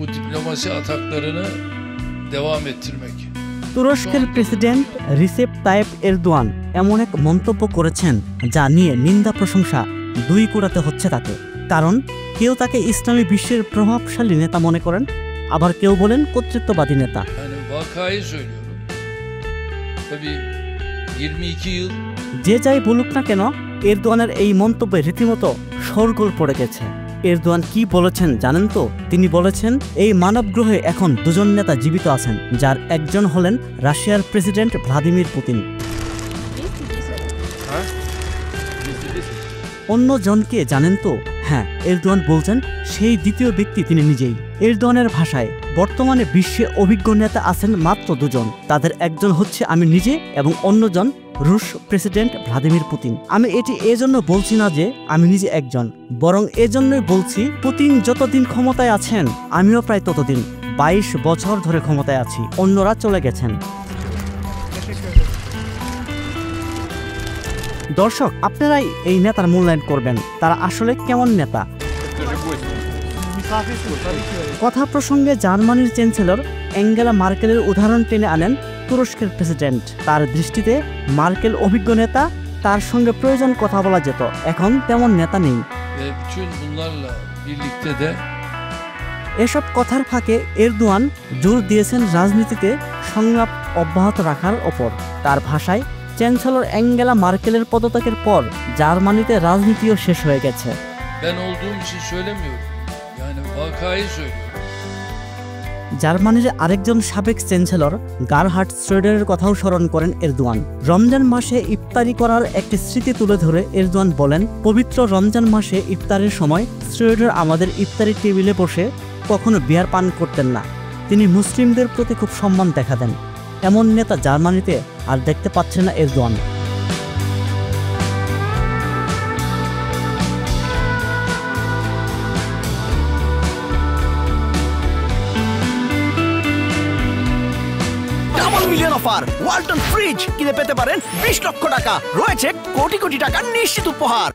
bu diplomasi ataklarını devam ettirmek. তুরস্কের president Recep Tayyip Erdogan এমন এক মন্তব্য করেছেন যা নিয়ে নিন্দা প্রশংসা দুই কুড়াতে হচ্ছে তাকে। কারণ কেউ তাকে ইসলামী বিশ্বের প্রভাবশালী নেতা মনে করেন, আবার কেউ বলেন কর্তৃত্ববাদী নেতা। Yani vakayı söylüyorum. Tabii 22 yıl যে যাই বলুক না কেন, এরদোয়ানের এই মন্তব্যে রীতিমতো শোরগোল পড়ে গেছে। এরদোয়ান কি বলেছেন জানেন তো? তিনি বলেছেন এই মানব গ্রহে এখন দুজন নেতা জীবিত আছেন, যার একজন হলেন রাশিয়ার প্রেসিডেন্ট ভ্লাদিমির পুতিন। অন্য জনকে জানেন তো? হ্যাঁ, এরদোয়ান বলছেন সেই দ্বিতীয় ব্যক্তি তিনি নিজেই। এরদোয়ানের ভাষায় বর্তমানে বিশ্বে অভিজ্ঞ নেতা আছেন মাত্র দুজন। তাদের একজন হচ্ছে আমি নিজে এবং অন্যজন রুশ প্রেসিডেন্ট ভ্লাদিমির পুতিন। আমি এটি এজন্য বলছি না যে আমি নিজে একজন, বরং এজন্যই বলছি পুতিন যতদিন ক্ষমতায় আছেন আমিও প্রায় ততদিন। 22 বছর ধরে ক্ষমতায় আছি, অন্যরা চলে গেছেন। দর্শক, আপনারাই এই নেতার মূল্যায়ন করবেন, তারা আসলে কেমন নেতা। কথা প্রসঙ্গে জার্মানির চ্যান্সেলর অ্যাঙ্গেলা মার্কেলের উদাহরণ টেনে আনেন তুরস্কের প্রেসিডেন্ট। তার দৃষ্টিতে মার্কেল অভিজ্ঞ নেতা, তার সঙ্গে প্রয়োজন কথা বলা যেত। এখন তেমন নেতা নেই। bütün bunlarla birlikte de এসব কথার ফাঁকে এরদোয়ান জোর দিয়েছেন রাজনীতিতে সংলাপ অব্যাহত রাখার ওপর। তার ভাষায় চ্যান্সেলর অ্যাঙ্গেলা মার্কেলের পদত্যাগের পর জার্মানিতে রাজনীতিও শেষ হয়ে গেছে। ben olduğum için söylemiyorum. Yani vakayı söylüyorum. জার্মানির আরেকজন সাবেক চ্যান্সেলর গারহার্ড শ্রোডারের কথাও স্মরণ করেন এরদোয়ান। রমজান মাসে ইফতারি করার একটি স্মৃতি তুলে ধরে এরদোয়ান বলেন, পবিত্র রমজান মাসে ইফতারের সময় শ্রোডার আমাদের ইফতারি টেবিলে বসে কখনো বিয়ার পান করতেন না। তিনি মুসলিমদের প্রতি খুব সম্মান দেখাতেন। এমন নেতা জার্মানিতে আর দেখতে পাচ্ছেন না Erdogan. Million offer Walton fridge কিনে পেতে পারেন 20 লক্ষ টাকা, রয়েছে কোটি কোটি টাকার নিশ্চিত উপহার।